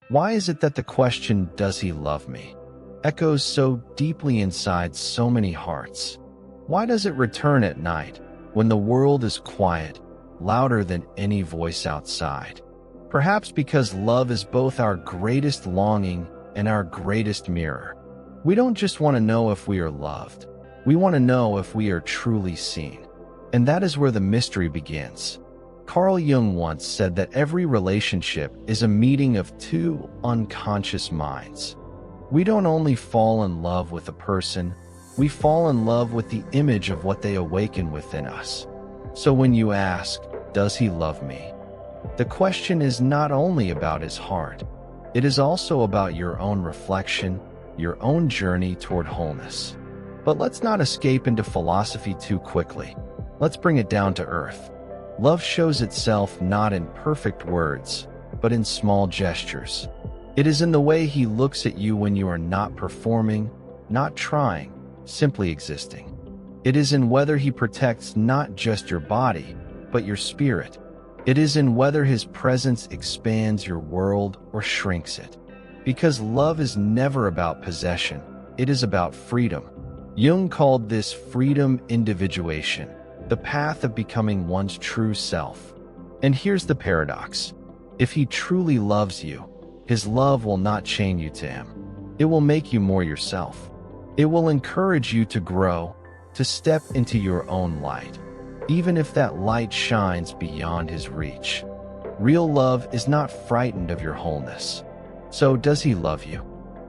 Why is it that the question, "Does he love me?" echoes so deeply inside so many hearts? Why does it return at night, when the world is quiet, louder than any voice outside? Perhaps because love is both our greatest longing and our greatest mirror. We don't just want to know if we are loved. We want to know if we are truly seen. And that is where the mystery begins. Carl Jung once said that every relationship is a meeting of two unconscious minds. We don't only fall in love with a person, we fall in love with the image of what they awaken within us. So when you ask, "Does he love me?" the question is not only about his heart, it is also about your own reflection, your own journey toward wholeness. But let's not escape into philosophy too quickly. Let's bring it down to earth. Love shows itself not in perfect words, but in small gestures. It is in the way he looks at you when you are not performing, not trying, simply existing. It is in whether he protects not just your body, but your spirit. It is in whether his presence expands your world or shrinks it. Because love is never about possession, it is about freedom. Jung called this freedom individuation, the path of becoming one's true self. And here's the paradox. If he truly loves you, his love will not chain you to him. It will make you more yourself. It will encourage you to grow, to step into your own light, even if that light shines beyond his reach. Real love is not frightened of your wholeness. So, does he love you?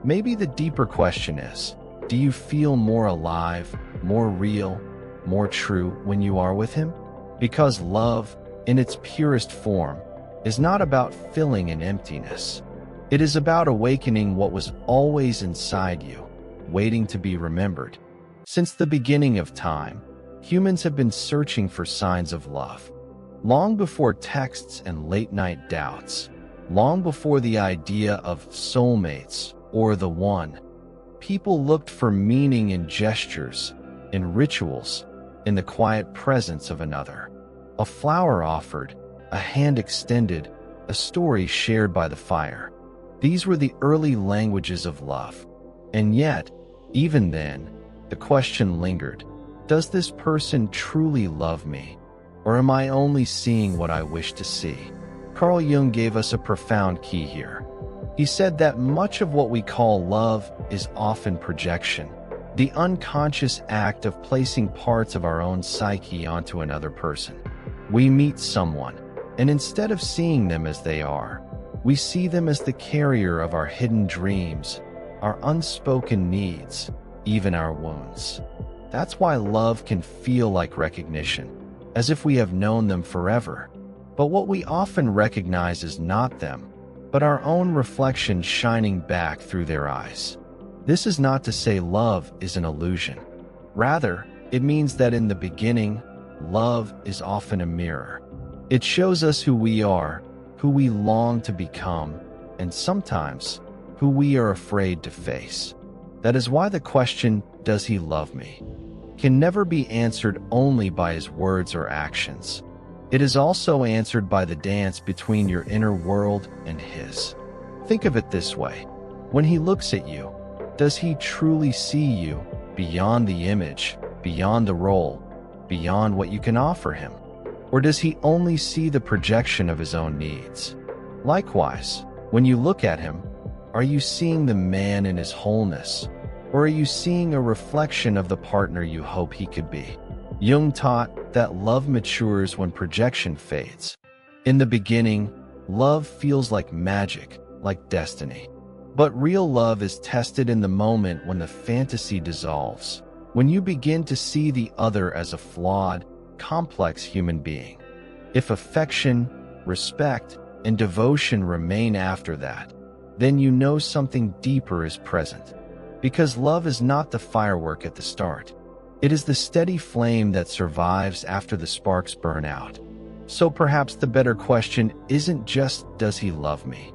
Maybe the deeper question is, do you feel more alive, more real, more true when you are with him? Because love, in its purest form, is not about filling an emptiness. It is about awakening what was always inside you, waiting to be remembered. Since the beginning of time, humans have been searching for signs of love. Long before texts and late-night doubts, long before the idea of soulmates or the one, people looked for meaning in gestures, in rituals, in the quiet presence of another. A flower offered, a hand extended, a story shared by the fire. These were the early languages of love. And yet, even then, the question lingered, does this person truly love me? Or am I only seeing what I wish to see? Carl Jung gave us a profound key here. He said that much of what we call love is often projection, the unconscious act of placing parts of our own psyche onto another person. We meet someone, and instead of seeing them as they are, we see them as the carrier of our hidden dreams, our unspoken needs, even our wounds. That's why love can feel like recognition, as if we have known them forever. But what we often recognize is not them, but our own reflection shining back through their eyes. This is not to say love is an illusion. Rather, it means that in the beginning, love is often a mirror. It shows us who we are, who we long to become, and sometimes, who we are afraid to face. That is why the question, "Does he love me?" can never be answered only by his words or actions. It is also answered by the dance between your inner world and his. Think of it this way. When he looks at you, does he truly see you beyond the image, beyond the role, beyond what you can offer him? Or does he only see the projection of his own needs? Likewise, when you look at him, are you seeing the man in his wholeness? Or are you seeing a reflection of the partner you hope he could be? Jung taught that love matures when projection fades. In the beginning, love feels like magic, like destiny. But real love is tested in the moment when the fantasy dissolves, when you begin to see the other as a flawed, complex human being. If affection, respect, and devotion remain after that, then you know something deeper is present. Because love is not the firework at the start. It is the steady flame that survives after the sparks burn out. So perhaps the better question isn't just, does he love me?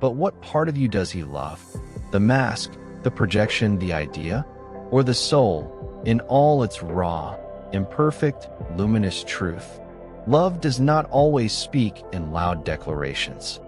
But what part of you does he love? The mask, the projection, the idea? Or the soul, in all its raw, imperfect, luminous truth? Love does not always speak in loud declarations.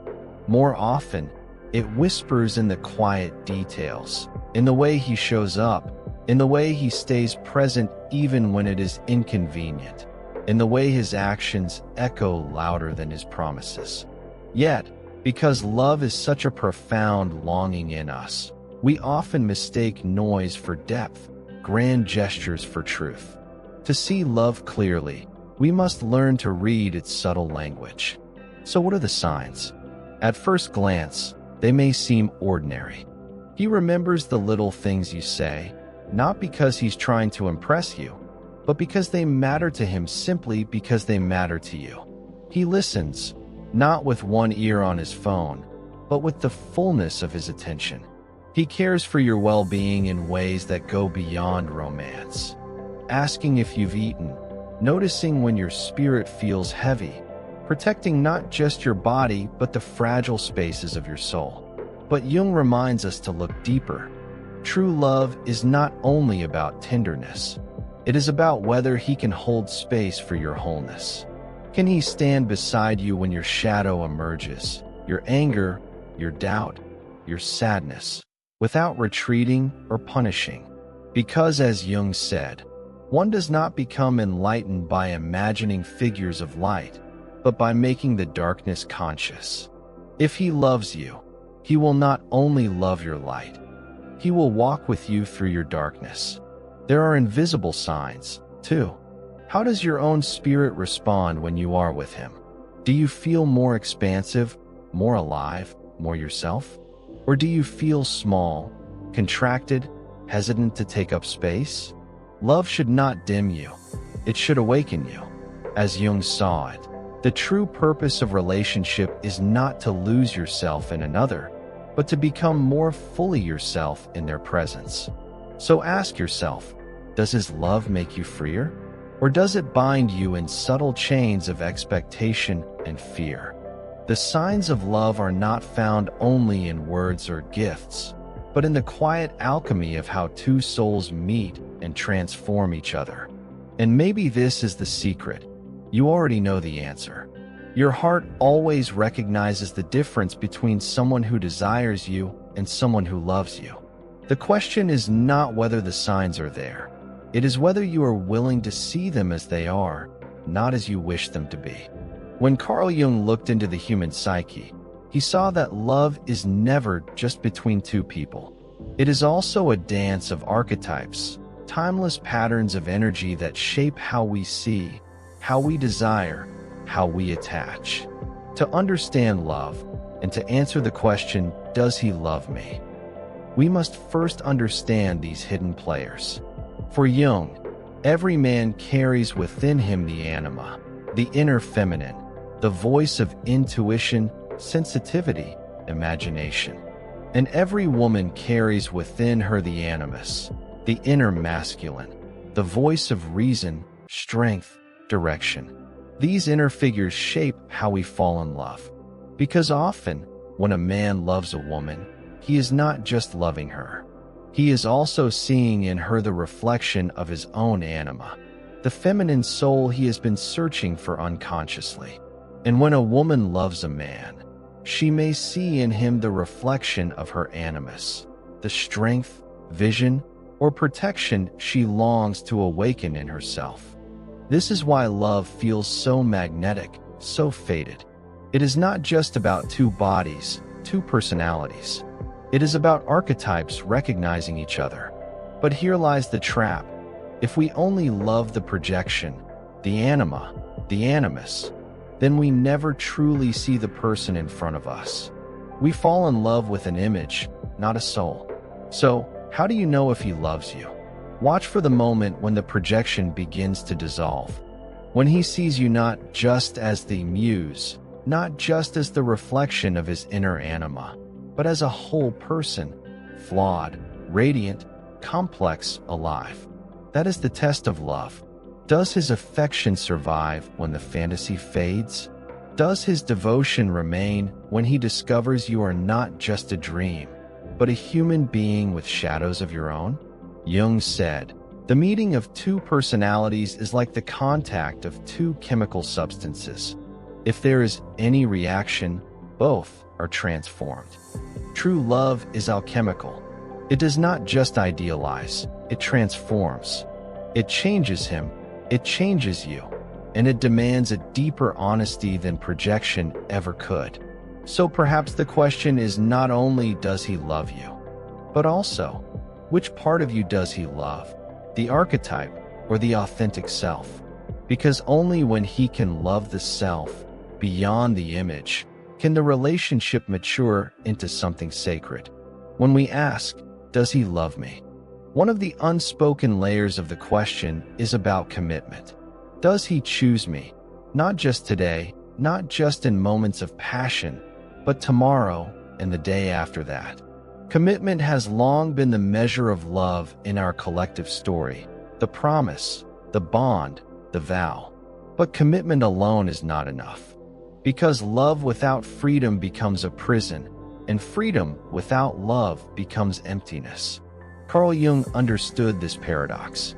More often, It whispers in the quiet details, in the way he shows up, in the way he stays present even when it is inconvenient, in the way his actions echo louder than his promises. Yet, because love is such a profound longing in us, we often mistake noise for depth, grand gestures for truth. To see love clearly, we must learn to read its subtle language. So what are the signs? At first glance, they may seem ordinary. He remembers the little things you say, not because he's trying to impress you, but because they matter to him simply because they matter to you. He listens, not with one ear on his phone, but with the fullness of his attention. He cares for your well-being in ways that go beyond romance. Asking if you've eaten, noticing when your spirit feels heavy, protecting not just your body but the fragile spaces of your soul. But Jung reminds us to look deeper. True love is not only about tenderness. It is about whether he can hold space for your wholeness. Can he stand beside you when your shadow emerges, your anger, your doubt, your sadness, without retreating or punishing? Because as Jung said, one does not become enlightened by imagining figures of light, but by making the darkness conscious. If he loves you, he will not only love your light, he will walk with you through your darkness. There are invisible signs, too. How does your own spirit respond when you are with him? Do you feel more expansive, more alive, more yourself? Or do you feel small, contracted, hesitant to take up space? Love should not dim you. It should awaken you. As Jung saw it, the true purpose of relationship is not to lose yourself in another, but to become more fully yourself in their presence. So ask yourself, does his love make you freer? Or does it bind you in subtle chains of expectation and fear? The signs of love are not found only in words or gifts, but in the quiet alchemy of how two souls meet and transform each other. And maybe this is the secret. You already know the answer. Your heart always recognizes the difference between someone who desires you and someone who loves you. The question is not whether the signs are there. It is whether you are willing to see them as they are, not as you wish them to be. When Carl Jung looked into the human psyche, he saw that love is never just between two people. It is also a dance of archetypes, timeless patterns of energy that shape how we see, how we desire, how we attach. To understand love, and to answer the question, does he love me? We must first understand these hidden players. For Jung, every man carries within him the anima, the inner feminine, the voice of intuition, sensitivity, imagination. And every woman carries within her the animus, the inner masculine, the voice of reason, strength, direction. These inner figures shape how we fall in love. Because often, when a man loves a woman, he is not just loving her. He is also seeing in her the reflection of his own anima, the feminine soul he has been searching for unconsciously. And when a woman loves a man, she may see in him the reflection of her animus, the strength, vision, or protection she longs to awaken in herself. This is why love feels so magnetic, so fated. It is not just about two bodies, two personalities. It is about archetypes recognizing each other. But here lies the trap. If we only love the projection, the anima, the animus, then we never truly see the person in front of us. We fall in love with an image, not a soul. So, how do you know if he loves you? Watch for the moment when the projection begins to dissolve. When he sees you not just as the muse, not just as the reflection of his inner anima, but as a whole person, flawed, radiant, complex, alive. That is the test of love. Does his affection survive when the fantasy fades? Does his devotion remain when he discovers you are not just a dream, but a human being with shadows of your own? Jung said, the meeting of two personalities is like the contact of two chemical substances. If there is any reaction, both are transformed. True love is alchemical. It does not just idealize, it transforms. It changes him, it changes you, and it demands a deeper honesty than projection ever could. So perhaps the question is not only does he love you, but also, which part of you does he love? The archetype or the authentic self? Because only when he can love the self beyond the image can the relationship mature into something sacred. When we ask, does he love me? One of the unspoken layers of the question is about commitment. Does he choose me? Not just today, not just in moments of passion, but tomorrow and the day after that. Commitment has long been the measure of love in our collective story, the promise, the bond, the vow. But commitment alone is not enough. Because love without freedom becomes a prison, and freedom without love becomes emptiness. Carl Jung understood this paradox.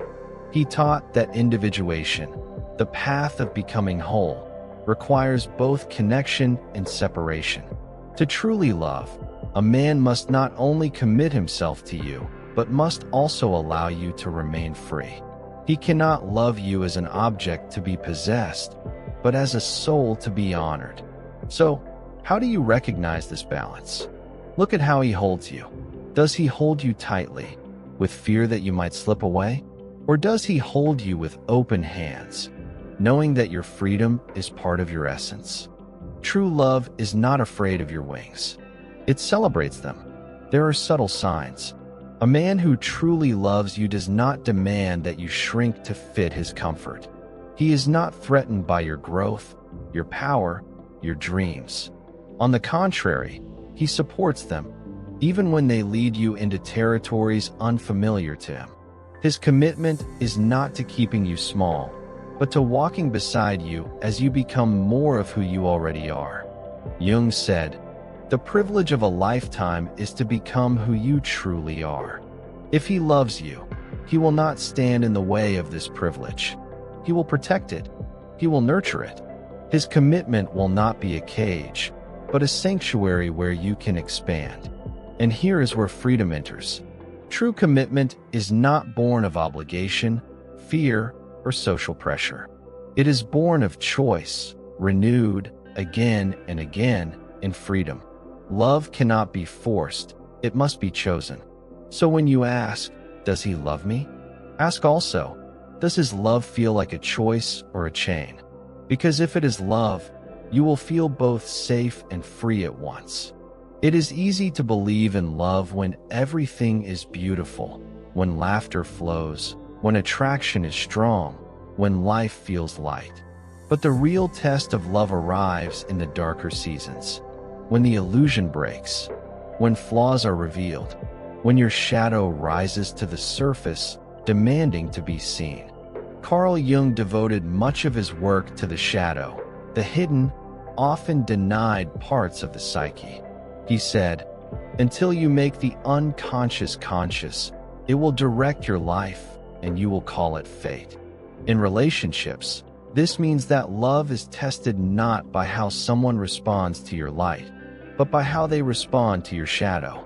He taught that individuation, the path of becoming whole, requires both connection and separation. To truly love, a man must not only commit himself to you, but must also allow you to remain free. He cannot love you as an object to be possessed, but as a soul to be honored. So, how do you recognize this balance? Look at how he holds you. Does he hold you tightly, with fear that you might slip away? Or does he hold you with open hands, knowing that your freedom is part of your essence? True love is not afraid of your wings. It celebrates them. There are subtle signs. A man who truly loves you does not demand that you shrink to fit his comfort. He is not threatened by your growth, your power, your dreams. On the contrary, he supports them, even when they lead you into territories unfamiliar to him. His commitment is not to keeping you small, but to walking beside you as you become more of who you already are. Jung said, "The privilege of a lifetime is to become who you truly are." If he loves you, he will not stand in the way of this privilege. He will protect it. He will nurture it. His commitment will not be a cage, but a sanctuary where you can expand. And here is where freedom enters. True commitment is not born of obligation, fear, or social pressure. It is born of choice, renewed again and again in freedom. Love cannot be forced, it must be chosen. So when you ask, does he love me? Ask also, does his love feel like a choice or a chain? Because if it is love, you will feel both safe and free at once. It is easy to believe in love when everything is beautiful, when laughter flows, when attraction is strong, when life feels light. But the real test of love arrives in the darker seasons, when the illusion breaks, when flaws are revealed, when your shadow rises to the surface, demanding to be seen. Carl Jung devoted much of his work to the shadow, the hidden, often denied parts of the psyche. He said, "Until you make the unconscious conscious, it will direct your life, and you will call it fate." In relationships, this means that love is tested not by how someone responds to your light, but by how they respond to your shadow.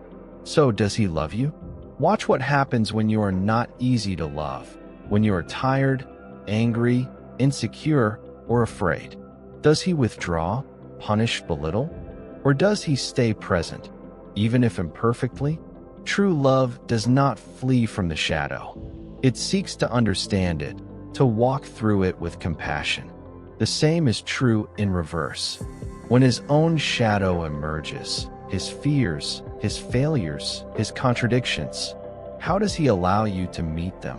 So, does he love you? Watch what happens when you are not easy to love, when you are tired, angry, insecure, or afraid. Does he withdraw, punish, belittle? Or does he stay present, even if imperfectly? True love does not flee from the shadow. It seeks to understand it, to walk through it with compassion. The same is true in reverse. When his own shadow emerges, his fears, his failures, his contradictions, how does he allow you to meet them?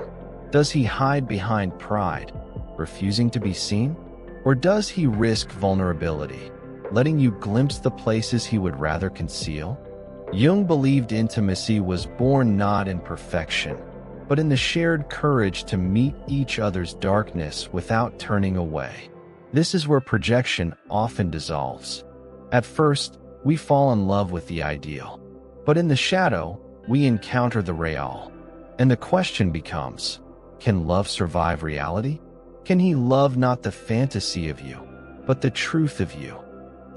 Does he hide behind pride, refusing to be seen? Or does he risk vulnerability, letting you glimpse the places he would rather conceal? Jung believed intimacy was born not in perfection, but in the shared courage to meet each other's darkness without turning away. This is where projection often dissolves. At first, we fall in love with the ideal, but in the shadow, we encounter the real. And the question becomes, can love survive reality? Can he love not the fantasy of you, but the truth of you?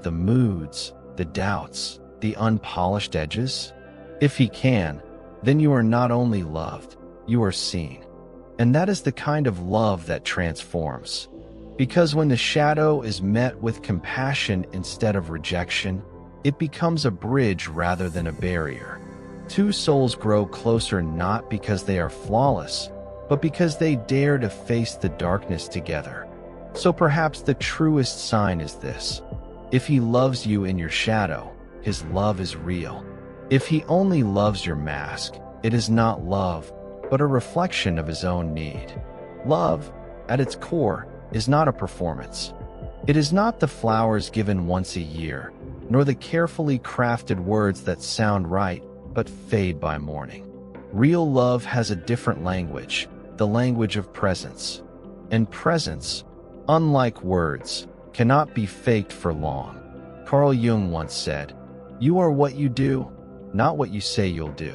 The moods, the doubts, the unpolished edges? If he can, then you are not only loved, you are seen. And that is the kind of love that transforms. Because when the shadow is met with compassion instead of rejection, it becomes a bridge rather than a barrier. Two souls grow closer not because they are flawless, but because they dare to face the darkness together. So perhaps the truest sign is this: if he loves you in your shadow, his love is real. If he only loves your mask, it is not love, but a reflection of his own need. Love, at its core, is not a performance. It is not the flowers given once a year, nor the carefully crafted words that sound right but fade by morning. Real love has a different language, the language of presence. And presence, unlike words, cannot be faked for long. Carl Jung once said, "You are what you do, not what you say you'll do."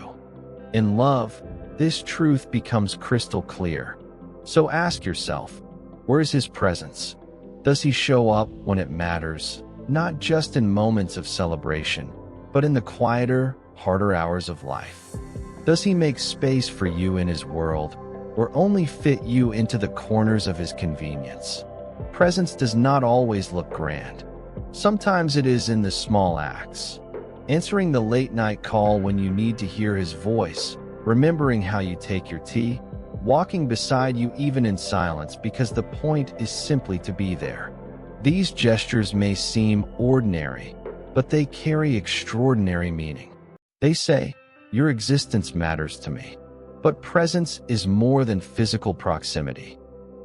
In love, this truth becomes crystal clear. So ask yourself, where is his presence? Does he show up when it matters, not just in moments of celebration, but in the quieter, harder hours of life? Does he make space for you in his world, or only fit you into the corners of his convenience? Presence does not always look grand. Sometimes it is in the small acts. Answering the late-night call when you need to hear his voice, remembering how you take your tea, walking beside you even in silence because the point is simply to be there. These gestures may seem ordinary, but they carry extraordinary meaning. They say, "Your existence matters to me." But presence is more than physical proximity.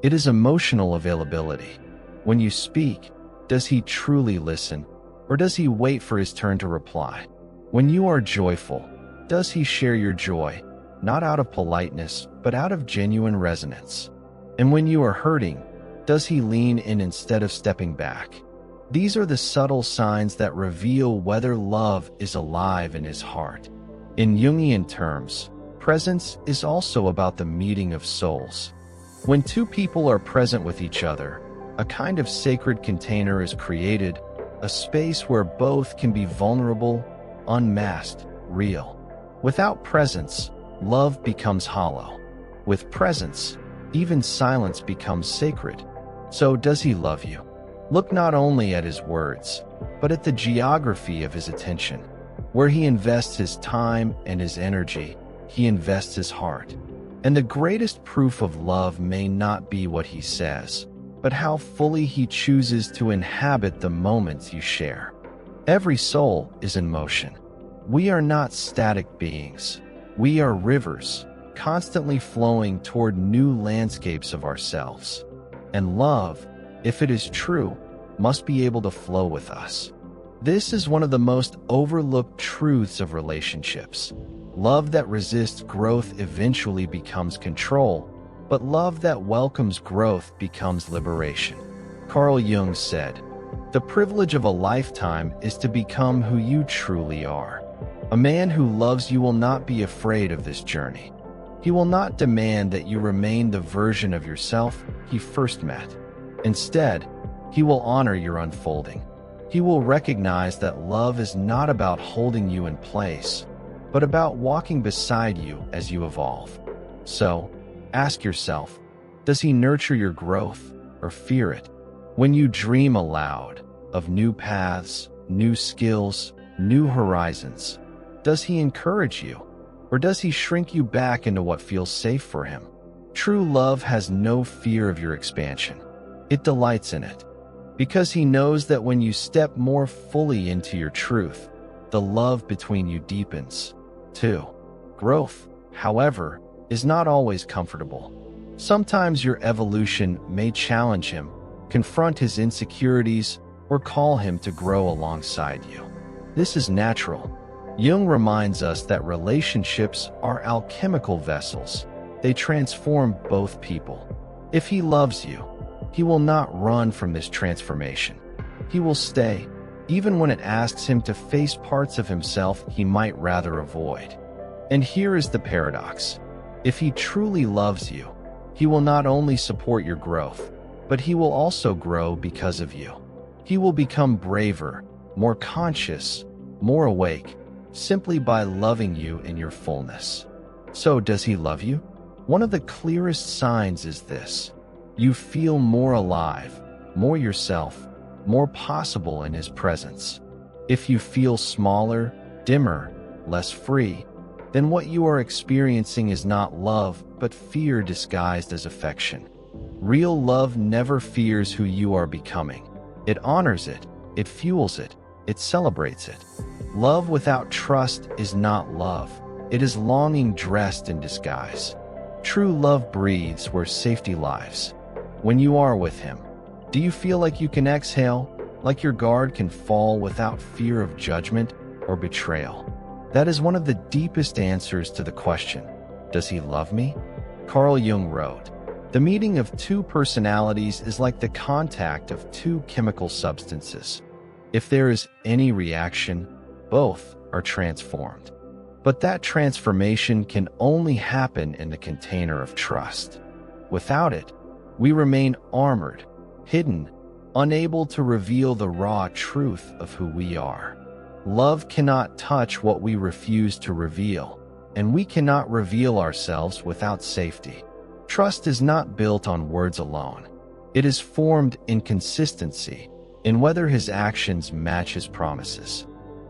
It is emotional availability. When you speak, does he truly listen, or does he wait for his turn to reply? When you are joyful, does he share your joy, not out of politeness, but out of genuine resonance? And when you are hurting, does he lean in instead of stepping back? These are the subtle signs that reveal whether love is alive in his heart. In Jungian terms, presence is also about the meeting of souls. When two people are present with each other, a kind of sacred container is created, a space where both can be vulnerable, unmasked, real. Without presence, love becomes hollow. With presence, even silence becomes sacred. So does he love you? Look not only at his words, but at the geography of his attention. Where he invests his time and his energy, he invests his heart. And the greatest proof of love may not be what he says, but how fully he chooses to inhabit the moments you share. Every soul is in motion. We are not static beings. We are rivers, constantly flowing toward new landscapes of ourselves. And love, if it is true, must be able to flow with us. This is one of the most overlooked truths of relationships. Love that resists growth eventually becomes control, but love that welcomes growth becomes liberation. Carl Jung said, "The privilege of a lifetime is to become who you truly are." A man who loves you will not be afraid of this journey. He will not demand that you remain the version of yourself he first met. Instead, he will honor your unfolding. He will recognize that love is not about holding you in place, but about walking beside you as you evolve. So, ask yourself, does he nurture your growth or fear it? When you dream aloud of new paths, new skills, new horizons, does he encourage you, or does he shrink you back into what feels safe for him? True love has no fear of your expansion. It delights in it, because he knows that when you step more fully into your truth, the love between you deepens. 2. Growth, however, is not always comfortable. Sometimes your evolution may challenge him, confront his insecurities, or call him to grow alongside you. This is natural. Jung reminds us that relationships are alchemical vessels. They transform both people. If he loves you, he will not run from this transformation. He will stay, even when it asks him to face parts of himself he might rather avoid. And here is the paradox. If he truly loves you, he will not only support your growth, but he will also grow because of you. He will become braver, more conscious, more awake, simply by loving you in your fullness. So, does he love you? One of the clearest signs is this: you feel more alive, more yourself, more possible in his presence. If you feel smaller, dimmer, less free, then what you are experiencing is not love, but fear disguised as affection. Real love never fears who you are becoming. It honors it, it fuels it, it celebrates it. Love without trust is not love. It is longing dressed in disguise. True love breathes where safety lies. When you are with him, do you feel like you can exhale, like your guard can fall without fear of judgment or betrayal? That is one of the deepest answers to the question, does he love me? Carl Jung wrote, "The meeting of two personalities is like the contact of two chemical substances. If there is any reaction, both are transformed. But that transformation can only happen in the container of trust. Without it, we remain armored, hidden, unable to reveal the raw truth of who we are. Love cannot touch what we refuse to reveal, and we cannot reveal ourselves without safety. Trust is not built on words alone. It is formed in consistency, in whether his actions match his promises.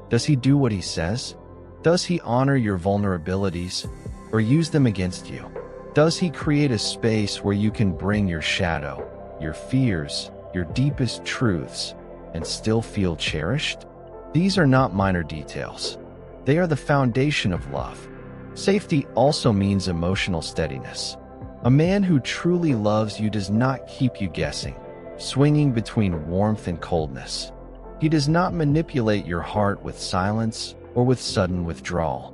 Does he do what he says? Does he honor your vulnerabilities or use them against you? Does he create a space where you can bring your shadow, your fears, your deepest truths, and still feel cherished? These are not minor details. They are the foundation of love. Safety also means emotional steadiness. A man who truly loves you does not keep you guessing, swinging between warmth and coldness. He does not manipulate your heart with silence or with sudden withdrawal.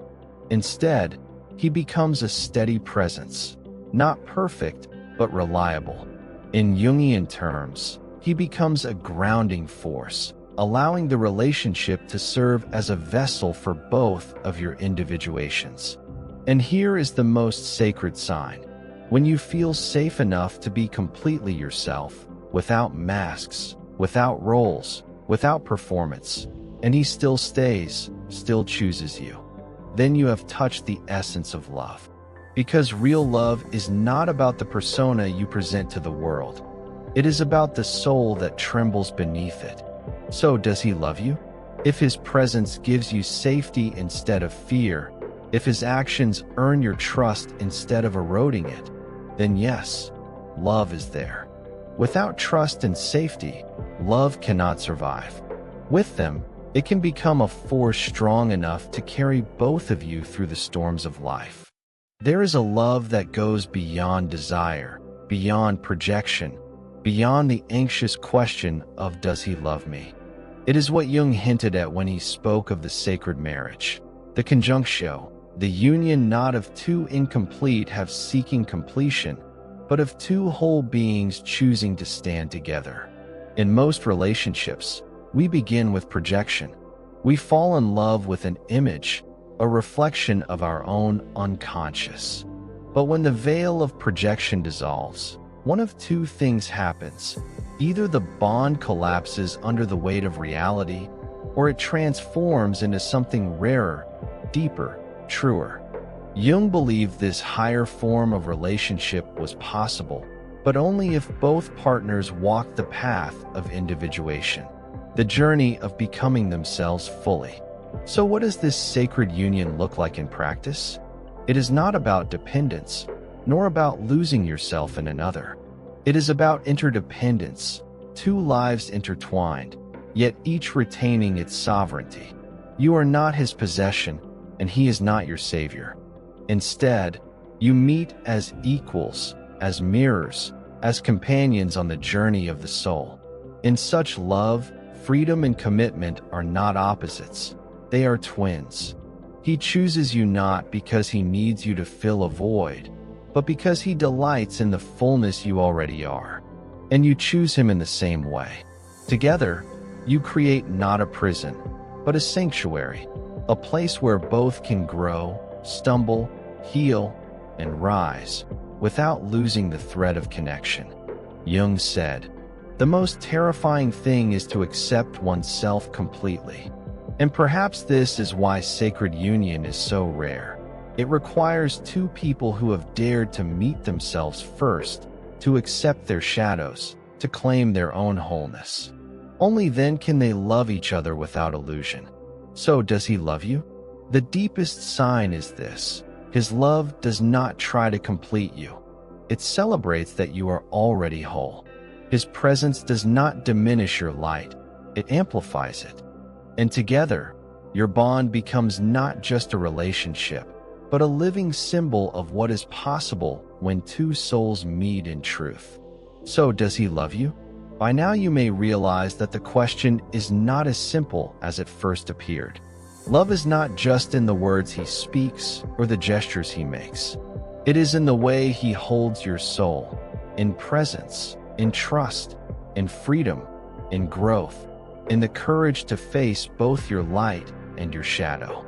Instead, he becomes a steady presence, not perfect, but reliable. In Jungian terms, he becomes a grounding force, allowing the relationship to serve as a vessel for both of your individuations. And here is the most sacred sign. When you feel safe enough to be completely yourself, without masks, without roles, without performance, and he still stays, still chooses you, then you have touched the essence of love. Because real love is not about the persona you present to the world. It is about the soul that trembles beneath it. So, does he love you? If his presence gives you safety instead of fear, if his actions earn your trust instead of eroding it, then yes, love is there. Without trust and safety, love cannot survive. With them, it can become a force strong enough to carry both of you through the storms of life. There is a love that goes beyond desire, beyond projection, beyond the anxious question of does he love me? It is what Jung hinted at when he spoke of the sacred marriage, the conjunctio, the union not of two incomplete have seeking completion, but of two whole beings choosing to stand together. In most relationships, we begin with projection. We fall in love with an image, a reflection of our own unconscious. But when the veil of projection dissolves, one of two things happens. Either the bond collapses under the weight of reality, or it transforms into something rarer, deeper, truer. Jung believed this higher form of relationship was possible, but only if both partners walked the path of individuation, the journey of becoming themselves fully. So what does this sacred union look like in practice? It is not about dependence, nor about losing yourself in another. It is about interdependence, two lives intertwined, yet each retaining its sovereignty. You are not his possession, and he is not your savior. Instead, you meet as equals, as mirrors, as companions on the journey of the soul. In such love, freedom and commitment are not opposites. They are twins. He chooses you not because he needs you to fill a void, but because he delights in the fullness you already are. And you choose him in the same way. Together, you create not a prison, but a sanctuary, a place where both can grow, stumble, heal, and rise, without losing the thread of connection. Jung said, "The most terrifying thing is to accept oneself completely." And perhaps this is why sacred union is so rare. It requires two people who have dared to meet themselves first, to accept their shadows, to claim their own wholeness. Only then can they love each other without illusion. So, does he love you? The deepest sign is this: his love does not try to complete you. It celebrates that you are already whole. His presence does not diminish your light, it amplifies it. And together, your bond becomes not just a relationship, but a living symbol of what is possible when two souls meet in truth. So, does he love you? By now you may realize that the question is not as simple as it first appeared. Love is not just in the words he speaks or the gestures he makes. It is in the way he holds your soul, in presence, in trust, in freedom, in growth, in the courage to face both your light and your shadow.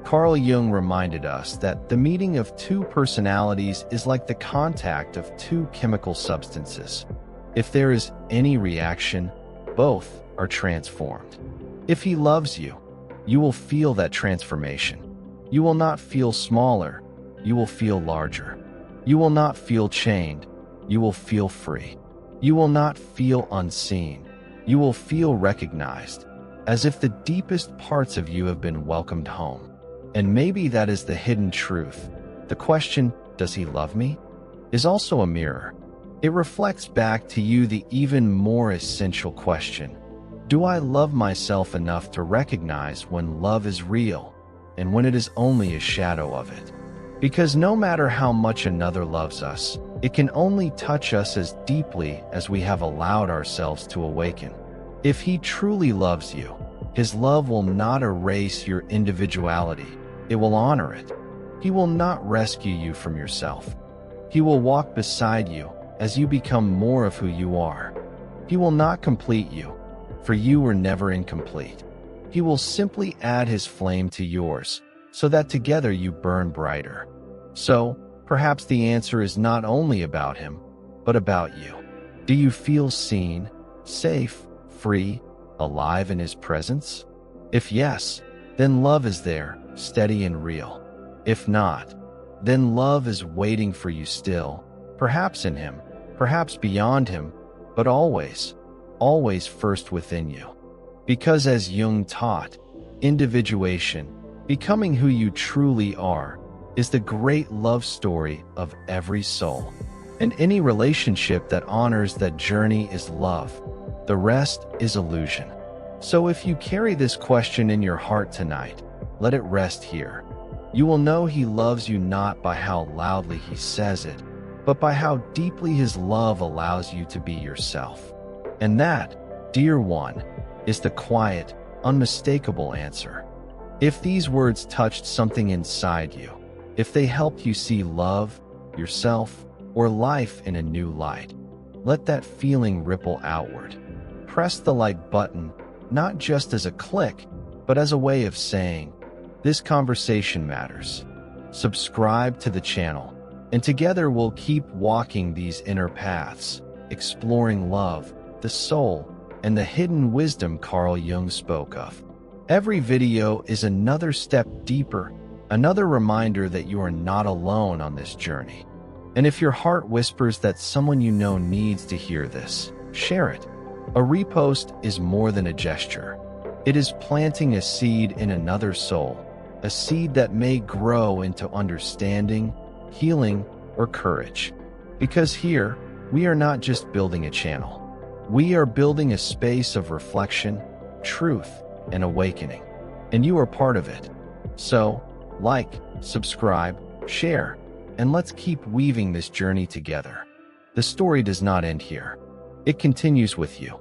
Carl Jung reminded us that the meeting of two personalities is like the contact of two chemical substances. If there is any reaction, both are transformed. If he loves you, you will feel that transformation. You will not feel smaller, you will feel larger. You will not feel chained, you will feel free. You will not feel unseen, you will feel recognized, as if the deepest parts of you have been welcomed home. And maybe that is the hidden truth. The question, does he love me, is also a mirror. It reflects back to you the even more essential question: do I love myself enough to recognize when love is real and when it is only a shadow of it? Because no matter how much another loves us, it can only touch us as deeply as we have allowed ourselves to awaken. If he truly loves you, his love will not erase your individuality, it will honor it. He will not rescue you from yourself. He will walk beside you as you become more of who you are. He will not complete you, for you were never incomplete. He will simply add his flame to yours, so that together you burn brighter. So, perhaps the answer is not only about him, but about you. Do you feel seen, safe, free, alive in his presence? If yes, then love is there, steady and real. If not, then love is waiting for you still, perhaps in him, perhaps beyond him, but always, always first within you. Because as Jung taught, individuation, becoming who you truly are, is the great love story of every soul. And any relationship that honors that journey is love. The rest is illusion. So if you carry this question in your heart tonight, let it rest here. You will know he loves you not by how loudly he says it, but by how deeply his love allows you to be yourself. And that, dear one, is the quiet, unmistakable answer. If these words touched something inside you, if they helped you see love, yourself, or life in a new light, let that feeling ripple outward. Press the like button, not just as a click, but as a way of saying, this conversation matters. Subscribe to the channel, and together we'll keep walking these inner paths, exploring love, the soul, and the hidden wisdom Carl Jung spoke of. Every video is another step deeper, another reminder that you are not alone on this journey. And if your heart whispers that someone you know needs to hear this, share it. A repost is more than a gesture. It is planting a seed in another soul, a seed that may grow into understanding, healing, or courage. Because here, we are not just building a channel. We are building a space of reflection, truth, and awakening. And you are part of it. So, like, subscribe, share, and let's keep weaving this journey together. The story does not end here. It continues with you.